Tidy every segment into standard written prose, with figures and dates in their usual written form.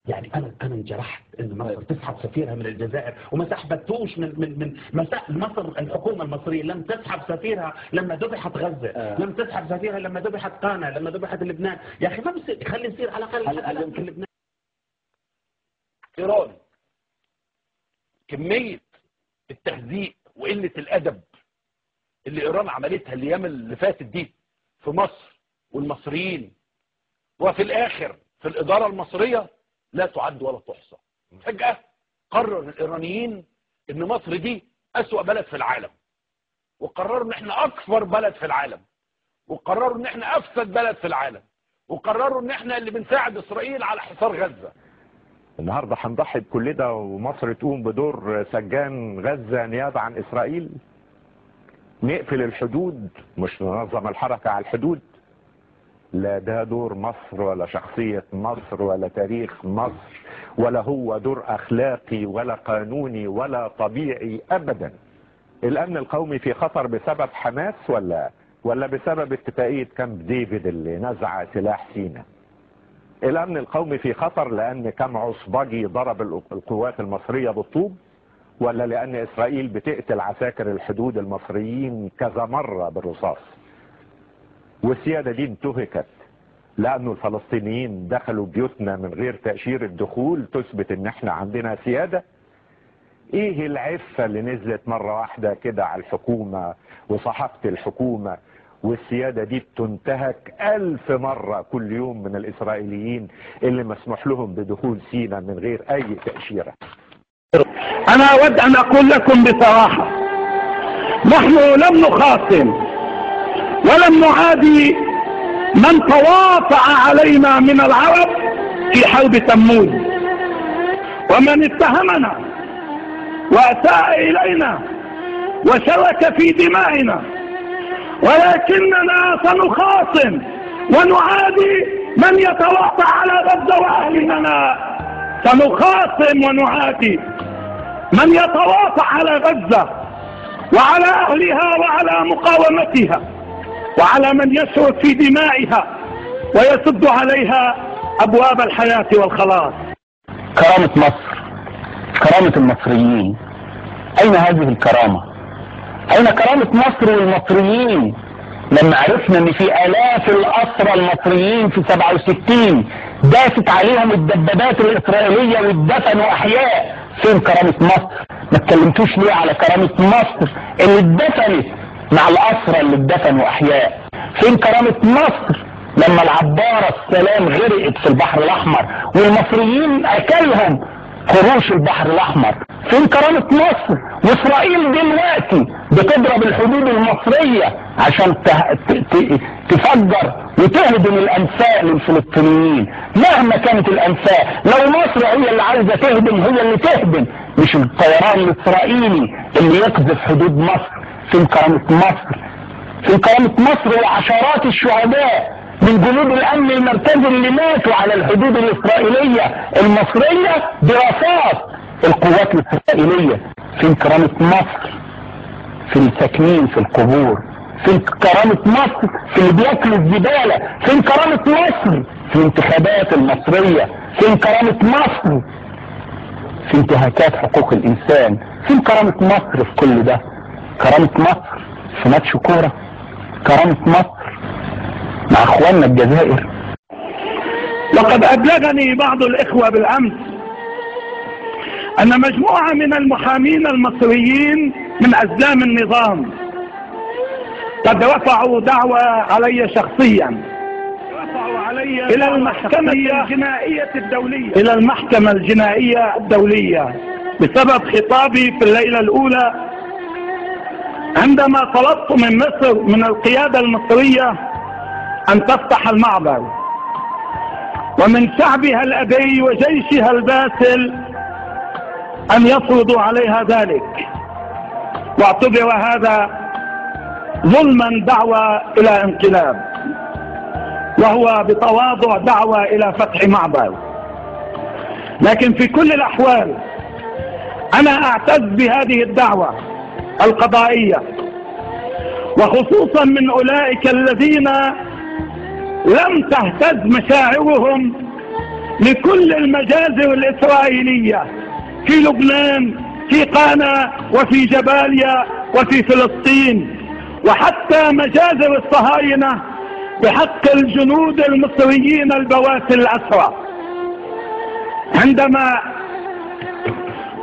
يعني انا انجرحت ان مصر تسحب سفيرها من الجزائر وما سحبتوش من مصر. الحكومه المصريه لم تسحب سفيرها لما ذبحت غزه، لم تسحب سفيرها لما ذبحت قانا، لما ذبحت لبنان. يا اخي ما بصير، خلي يصير على الاقل في لبنان. ايران كميه التهزيء وقله الادب اللي ايران عملتها الايام اللي فاتت دي في مصر والمصريين، وفي الاخر في الاداره المصريه لا تعد ولا تحصى. فجأة قرر الإيرانيين إن مصر دي أسوأ بلد في العالم، وقرروا إن إحنا أكبر بلد في العالم، وقرروا إن إحنا أفسد بلد في العالم، وقرروا إن إحنا اللي بنساعد إسرائيل على حصار غزة. النهارده هنضحي بكل ده ومصر تقوم بدور سجان غزة نيابة عن إسرائيل؟ نقفل الحدود، مش ننظم الحركة على الحدود؟ لا ده دور مصر ولا شخصية مصر ولا تاريخ مصر، ولا هو دور أخلاقي ولا قانوني ولا طبيعي أبدا. الأمن القومي في خطر بسبب حماس ولا بسبب اتفاقية كامب ديفيد اللي نزع سلاح سيناء؟ الأمن القومي في خطر لأن كام عصبجي ضرب القوات المصرية بالطوب، ولا لأن إسرائيل بتقتل عساكر الحدود المصريين كذا مرة بالرصاص؟ والسيادة دي انتهكت لأنه الفلسطينيين دخلوا بيوتنا من غير تأشيرة دخول تثبت ان احنا عندنا سيادة. ايه العفة اللي نزلت مرة واحدة كده على الحكومة وصحافة الحكومة، والسيادة دي بتنتهك 1000 مرة كل يوم من الإسرائيليين اللي مسموح لهم بدخول سيناء من غير أي تأشيرة؟ أنا أود أن أقول لكم بصراحة، نحن لم نخاصم ولم نعادي من تواطأ علينا من العرب في حرب تموز، ومن اتهمنا وأساء إلينا وشرك في دمائنا، ولكننا سنخاصم ونعادي من يتواطأ على غزة وأهلنا. سنخاصم ونعادي من يتواطأ على غزة وعلى أهلها وعلى مقاومتها وعلى من يشرك في دمائها ويسد عليها أبواب الحياة والخلاص. كرامة مصر، كرامة المصريين، أين هذه الكرامة؟ أين كرامة مصر والمصريين لما عرفنا ان في آلاف الأسرى المصريين في 67 داست عليهم الدبابات الإسرائيلية واتدفنوا أحياء؟ فين كرامة مصر؟ ما اتكلمتوش ليه على كرامة مصر اللي اتدفنت مع الأسرى اللي اتدفنوا أحياء؟ فين كرامة مصر لما العبارة السلام غرقت في البحر الأحمر والمصريين أكلهم قروش البحر الأحمر؟ فين كرامة مصر وإسرائيل دلوقتي بتضرب الحدود المصرية عشان تفجر وتهدم الأنفاق للفلسطينيين؟ مهما كانت الأنفاق، لو مصر هي اللي عايزة تهدم هي اللي تهدم، مش الطيران الإسرائيلي اللي يقذف حدود مصر. فين كرامة مصر؟ فين كرامة مصر وعشرات الشهداء من جنود الأمن المركزي اللي ماتوا على الحدود الإسرائيلية المصرية برصاص القوات الإسرائيلية؟ فين كرامة مصر في الساكنين في القبور؟ فين كرامة مصر في اللي بياكلوا الزبالة؟ فين كرامة مصر في الانتخابات المصرية؟ فين كرامة مصر في انتهاكات حقوق الإنسان؟ فين كرامة مصر في كل ده؟ كرامة مصر في ماتش كورة؟ كرامة مصر مع اخواننا الجزائر؟ لقد أبلغني بعض الإخوة بالأمس أن مجموعة من المحامين المصريين من أزلام النظام قد رفعوا دعوى علي شخصيا إلى المحكمة الجنائية الدولية بسبب خطابي في الليلة الأولى عندما طلبت من مصر من القيادة المصرية أن تفتح المعبر، ومن شعبها الأبي وجيشها الباسل أن يفرضوا عليها ذلك، واعتبر هذا ظلما دعوة إلى انقلاب، وهو بتواضع دعوة إلى فتح معبر. لكن في كل الأحوال أنا أعتز بهذه الدعوة القضائية، وخصوصا من أولئك الذين لم تهتز مشاعرهم لكل المجازر الإسرائيلية في لبنان، في قانا، وفي جباليا، وفي فلسطين، وحتى مجازر الصهاينة بحق الجنود المصريين البواسل الأسرى. عندما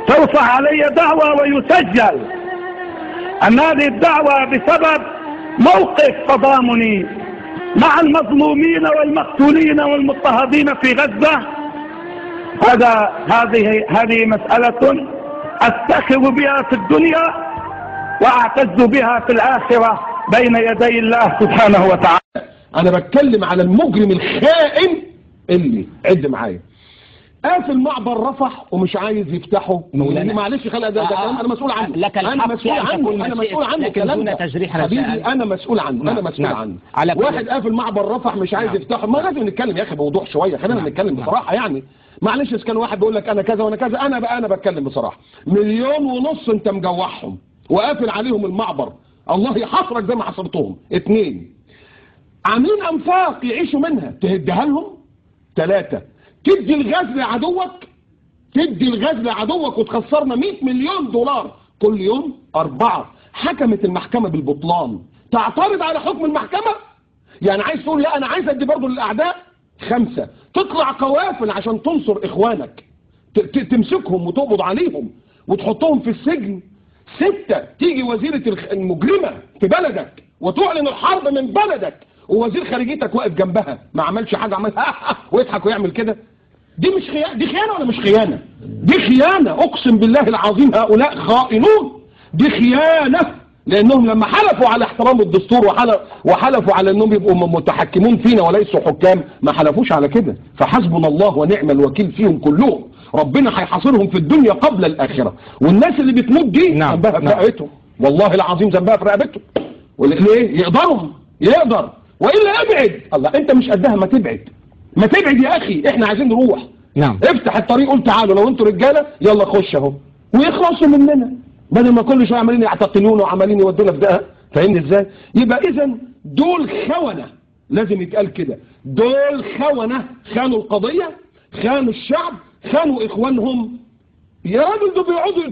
ترفع علي دعوة ويسجل أن هذه الدعوة بسبب موقف تضامني مع المظلومين والمقتولين والمضطهدين في غزة، هذه مسألة أفتخر بها في الدنيا وأعتز بها في الآخرة بين يدي الله سبحانه وتعالى. أنا بتكلم على المجرم الخائن اللي عد معايا قافل معبر رفح ومش عايز يفتحه. معلش خلق ده انا مسؤول عنه. انا مسؤول عنه الكلام ده حبيبي، انا مسؤول عنه. انا مسؤول عنه. واحد قافل معبر رفح مش عايز يفتحه، ما لازم نتكلم يا اخي بوضوح شويه، خلينا نتكلم بصراحه يعني. معلش اذا كان واحد بيقول لك انا كذا وانا كذا، انا بتكلم بصراحه. 1.5 مليون انت مجوعهم وقافل عليهم المعبر، الله يحصرك زي ما حصرتهم. 2 عاملين انفاق يعيشوا منها، تهدها لهم. 3 تدي الغاز لعدوك وتخسرنا 100 مليون دولار كل يوم. 4 حكمت المحكمة بالبطلان، تعترض على حكم المحكمة، يعني عايز تقول لا انا عايز ادي برضه للاعداء. 5 تطلع قوافل عشان تنصر اخوانك، تمسكهم وتقبض عليهم وتحطهم في السجن. 6 تيجي وزيرة المجرمة في بلدك وتعلن الحرب من بلدك، ووزير خارجيتك واقف جنبها ما عملش حاجة، عمل ويضحك ويعمل كده. دي مش خيانة؟ دي خيانة ولا مش خيانة؟ دي خيانة، اقسم بالله العظيم هؤلاء خائنون. دي خيانة، لانهم لما حلفوا على احترام الدستور وحلفوا على انهم يبقوا متحكمون فينا وليسوا حكام، ما حلفوش على كده. فحسبنا الله ونعم الوكيل فيهم كلهم، ربنا هيحاصرهم في الدنيا قبل الاخرة. والناس اللي بتموت دي ذنبها في رقبتهم، والله العظيم ذنبها في رقبتهم. ليه؟ يقدر والا ابعد. الله انت مش قدها، ما تبعد يا اخي، احنا عايزين نروح. افتح الطريق، قول تعالوا لو انتوا رجاله يلا خش اهو ويخلصوا مننا، بدل ما كل شويه عمالين يعتقلونا وعمالين يودونا في دقه. فاهمني ازاي؟ يبقى اذا دول خونه، لازم يتقال كده، دول خونه، خانوا القضيه، خانوا الشعب، خانوا اخوانهم. يا راجل دول بيقعدوا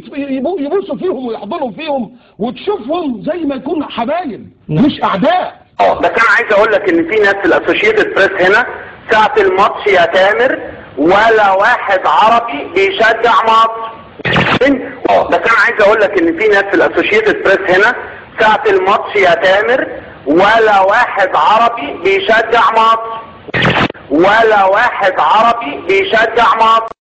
يبوسوا فيهم ويحضنوا فيهم وتشوفهم زي ما يكونوا حبايب مش اعداء. بس انا عايز اقول لك ان في ناس في الاسوشيتد بريس هنا ساعة الماتش يا تامر ولا واحد عربي بيشجع مصر. بس انا عايز اقول لك ان في ناس في الاسوشيتد بريس هنا ساعة الماتش يا تامر ولا واحد عربي بيشجع مصر، ولا واحد عربي بيشجع مصر.